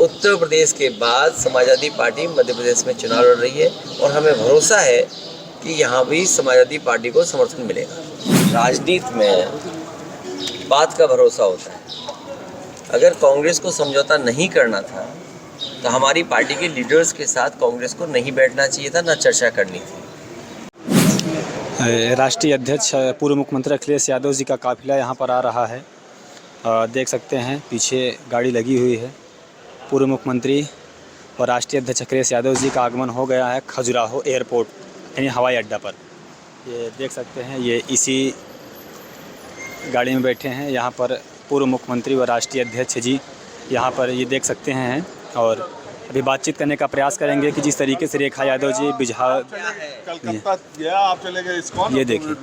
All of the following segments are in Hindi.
उत्तर प्रदेश के बाद समाजवादी पार्टी मध्य प्रदेश में चुनाव लड़ रही है और हमें भरोसा है कि यहाँ भी समाजवादी पार्टी को समर्थन मिलेगा। राजनीति में बात का भरोसा होता है। अगर कांग्रेस को समझौता नहीं करना था तो हमारी पार्टी के लीडर्स के साथ कांग्रेस को नहीं बैठना चाहिए था, ना चर्चा करनी थी। राष्ट्रीय अध्यक्ष पूर्व मुख्यमंत्री अखिलेश यादव जी का काफिला यहाँ पर आ रहा है। देख सकते हैं पीछे गाड़ी लगी हुई है। पूर्व मुख्यमंत्री और राष्ट्रीय अध्यक्ष अखिलेश यादव जी का आगमन हो गया है खजुराहो एयरपोर्ट यानी हवाई अड्डा पर। ये देख सकते हैं, ये इसी गाड़ी में बैठे हैं। यहाँ पर पूर्व मुख्यमंत्री व राष्ट्रीय अध्यक्ष जी यहाँ पर ये देख सकते हैं और अभी बातचीत करने का प्रयास करेंगे कि जिस तरीके से रेखा यादव जी कलकत्ता गया, आप चले गए इस्कॉन। ये देखिए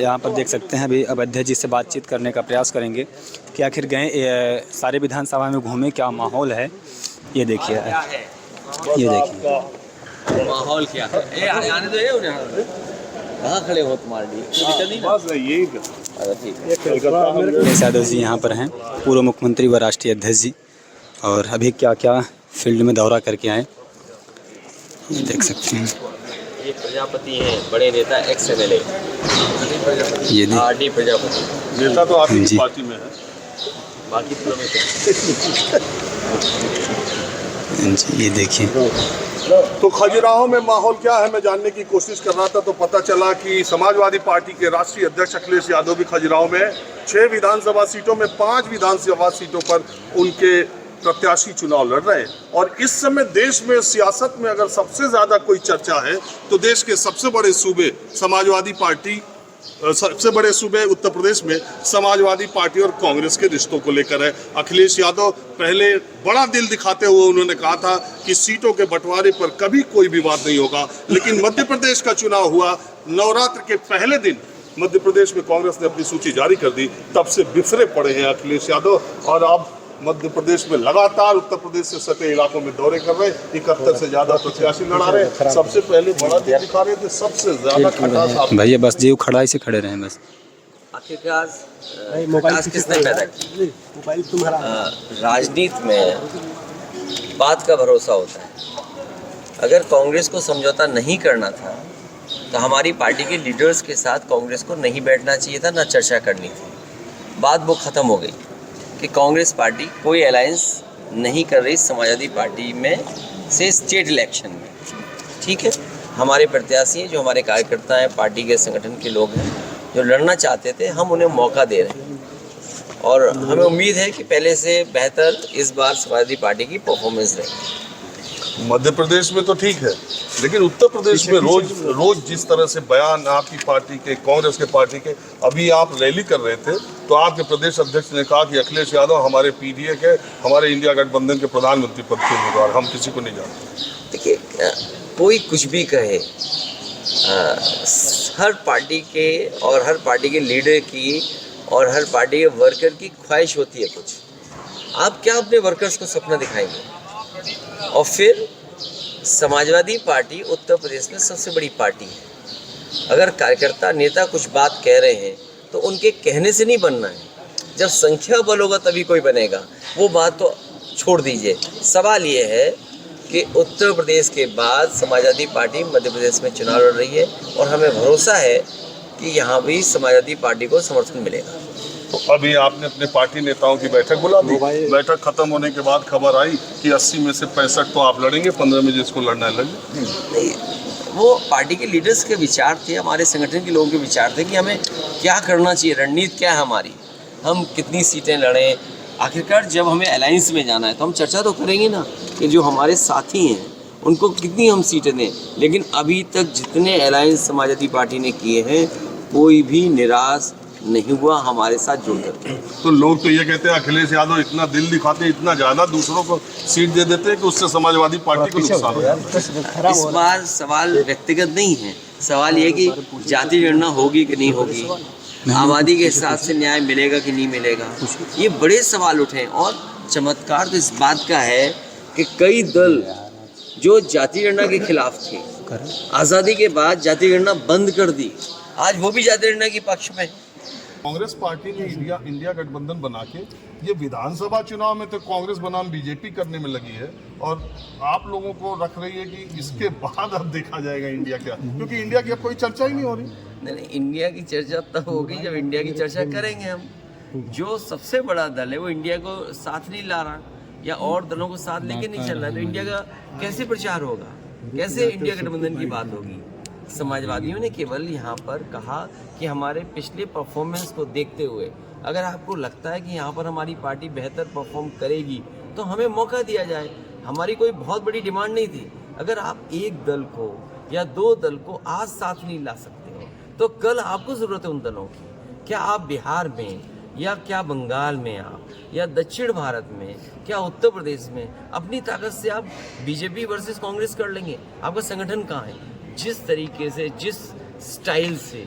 यहाँ पर देख सकते हैं अभी अब अध्यक्ष जी से बातचीत करने का प्रयास करेंगे कि आखिर गए सारे विधानसभा में घूमे, क्या माहौल है। ये देखिए, ये देखिए माहौल क्या है। आने दो, ये कहाँ खड़े हो तुम्हारे अखिलेश यादव जी यहाँ पर हैं, पूर्व मुख्यमंत्री व राष्ट्रीय अध्यक्ष जी, और अभी क्या क्या फील्ड में दौरा करके आए ये देख सकते हैं। ये प्रजापति हैं, बड़े नेता एक्स एमएलए ये आरडी प्रजापति। नेता तो आपकी पार्टी में है, बाकी तो में जी। ये देखिए तो खजुराहो में माहौल क्या है मैं जानने की कोशिश कर रहा था, तो पता चला कि समाजवादी पार्टी के राष्ट्रीय अध्यक्ष अखिलेश यादव भी खजुराहो में 6 विधानसभा सीटों में 5 विधानसभा सीटों पर उनके प्रत्याशी चुनाव लड़ रहे हैं। और इस समय देश में सियासत में अगर सबसे ज़्यादा कोई चर्चा है तो देश के सबसे बड़े सूबे समाजवादी पार्टी, सबसे बड़े सूबे उत्तर प्रदेश में समाजवादी पार्टी और कांग्रेस के रिश्तों को लेकर है। अखिलेश यादव पहले बड़ा दिल दिखाते हुए उन्होंने कहा था कि सीटों के बंटवारे पर कभी कोई विवाद नहीं होगा, लेकिन मध्य प्रदेश का चुनाव हुआ, नवरात्र के पहले दिन मध्य प्रदेश में कांग्रेस ने अपनी सूची जारी कर दी, तब से बिखरे पड़े हैं अखिलेश यादव। और अब मध्य प्रदेश में लगातार उत्तर प्रदेश से सटे इलाकों में दौरे कर रहे, 71 से ज्यादा प्रत्याशी लड़ा रहे। सबसे पहले बड़ा दिल दिखा रहे थे, सबसे ज्यादा खटास भैया बस जीव खड़ाई से खड़े रहे बस। आखिरकार खटास किसने पैदा की? राजनीति में बात का भरोसा होता है। अगर कांग्रेस को समझौता नहीं करना था तो हमारी पार्टी के लीडर्स के साथ कांग्रेस को नहीं बैठना चाहिए था, ना चर्चा करनी थी। बात वो ख़त्म हो गई कि कांग्रेस पार्टी कोई अलायंस नहीं कर रही समाजवादी पार्टी में से स्टेट इलेक्शन में। ठीक है, हमारे प्रत्याशी हैं, जो हमारे कार्यकर्ता हैं, पार्टी के संगठन के लोग हैं जो लड़ना चाहते थे, हम उन्हें मौका दे रहे हैं और हमें उम्मीद है कि पहले से बेहतर इस बार समाजवादी पार्टी की परफॉर्मेंस रहेगी। मध्य प्रदेश में तो ठीक है, लेकिन उत्तर प्रदेश में रोज जिस तरह से बयान आपकी पार्टी के, कांग्रेस के पार्टी के, अभी आप रैली कर रहे थे तो आपके प्रदेश अध्यक्ष ने कहा कि अखिलेश यादव हमारे पीडीए के, हमारे इंडिया गठबंधन के प्रधानमंत्री पद के उम्मीदवार, हम किसी को नहीं जानते। देखिए, कोई कुछ भी कहे, हर पार्टी के और हर पार्टी के लीडर की और हर पार्टी के वर्कर की ख्वाहिश होती है कुछ। आप क्या अपने वर्कर्स को सपना दिखाएंगे? और फिर समाजवादी पार्टी उत्तर प्रदेश में सबसे बड़ी पार्टी है। अगर कार्यकर्ता नेता कुछ बात कह रहे हैं तो उनके कहने से नहीं बनना है, जब संख्या बल होगा तभी कोई बनेगा। वो बात तो छोड़ दीजिए। सवाल ये है कि उत्तर प्रदेश के बाद समाजवादी पार्टी मध्य प्रदेश में चुनाव लड़ रही है और हमें भरोसा है कि यहाँ भी समाजवादी पार्टी को समर्थन मिलेगा। तो अभी आपने अपने पार्टी नेताओं की बैठक बुला दी। बैठक खत्म होने के बाद खबर आई कि 80 में से 65 तो आप लड़ेंगे, 15 में जिसको लड़ना है लड़े। नहीं, वो पार्टी के लीडर्स के विचार थे, हमारे संगठन के लोगों के विचार थे कि हमें क्या करना चाहिए, रणनीति क्या है हमारी, हम कितनी सीटें लड़ें। आखिरकार जब हमें अलायंस में जाना है तो हम चर्चा तो करेंगे ना कि जो हमारे साथी हैं उनको कितनी हम सीटें दें। लेकिन अभी तक जितने अलायंस समाजवादी पार्टी ने किए हैं कोई भी निराश नहीं हुआ हमारे साथ जुड़ करके। तो लोग तो ये कहते हैं अखिलेश यादव इतना दिल दिखाते हैं, इतना ज़्यादा दूसरों को सीट दे देते हैं कि उससे समाजवादी पार्टी को नुकसान हो जाता है। इस बार सवाल व्यक्तिगत नहीं है, सवाल ये कि जाति गणना होगी कि नहीं होगी, आबादी के हिसाब से न्याय मिलेगा कि नहीं मिलेगा, ये बड़े सवाल उठे। और चमत्कार तो इस बात का है कि कई दल जो जाति गणना के खिलाफ थे, आज़ादी के बाद जाति गणना बंद कर दी, आज वो भी जाति गणना के पक्ष में। कांग्रेस पार्टी ने इंडिया गठबंधन बना के ये विधानसभा चुनाव में तो कांग्रेस बनाम बीजेपी करने में लगी है, और आप लोगों को रख रही है कि इसके बाद अब देखा जाएगा इंडिया क्या, क्योंकि इंडिया की अब कोई चर्चा ही नहीं हो रही। नहीं, इंडिया की चर्चा तब होगी जब इंडिया की चर्चा करेंगे हम। जो सबसे बड़ा दल है वो इंडिया को साथ नहीं ला रहा या और दलों को साथ लेके नहीं चल रहा है, तो इंडिया का कैसे प्रचार होगा, कैसे इंडिया गठबंधन की बात होगी। समाजवादियों ने केवल यहाँ पर कहा कि हमारे पिछले परफॉर्मेंस को देखते हुए अगर आपको लगता है कि यहाँ पर हमारी पार्टी बेहतर परफॉर्म करेगी तो हमें मौका दिया जाए। हमारी कोई बहुत बड़ी डिमांड नहीं थी। अगर आप एक दल को या दो दल को आज साथ नहीं ला सकते हो तो कल आपको ज़रूरत है उन दलों की। क्या आप बिहार में या क्या बंगाल में आप या दक्षिण भारत में क्या उत्तर प्रदेश में अपनी ताकत से आप बीजेपी वर्सेस कांग्रेस कर लेंगे? आपका संगठन कहाँ है? जिस तरीके से जिस स्टाइल से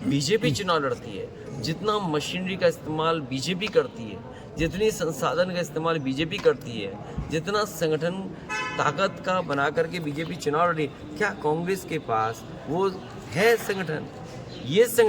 बीजेपी चुनाव लड़ती है, जितना मशीनरी का इस्तेमाल बीजेपी करती है, जितनी संसाधन का इस्तेमाल बीजेपी करती है, जितना संगठन ताकत का बना करके बीजेपी चुनाव लड़ी, क्या कांग्रेस के पास वो है संगठन? ये संगठन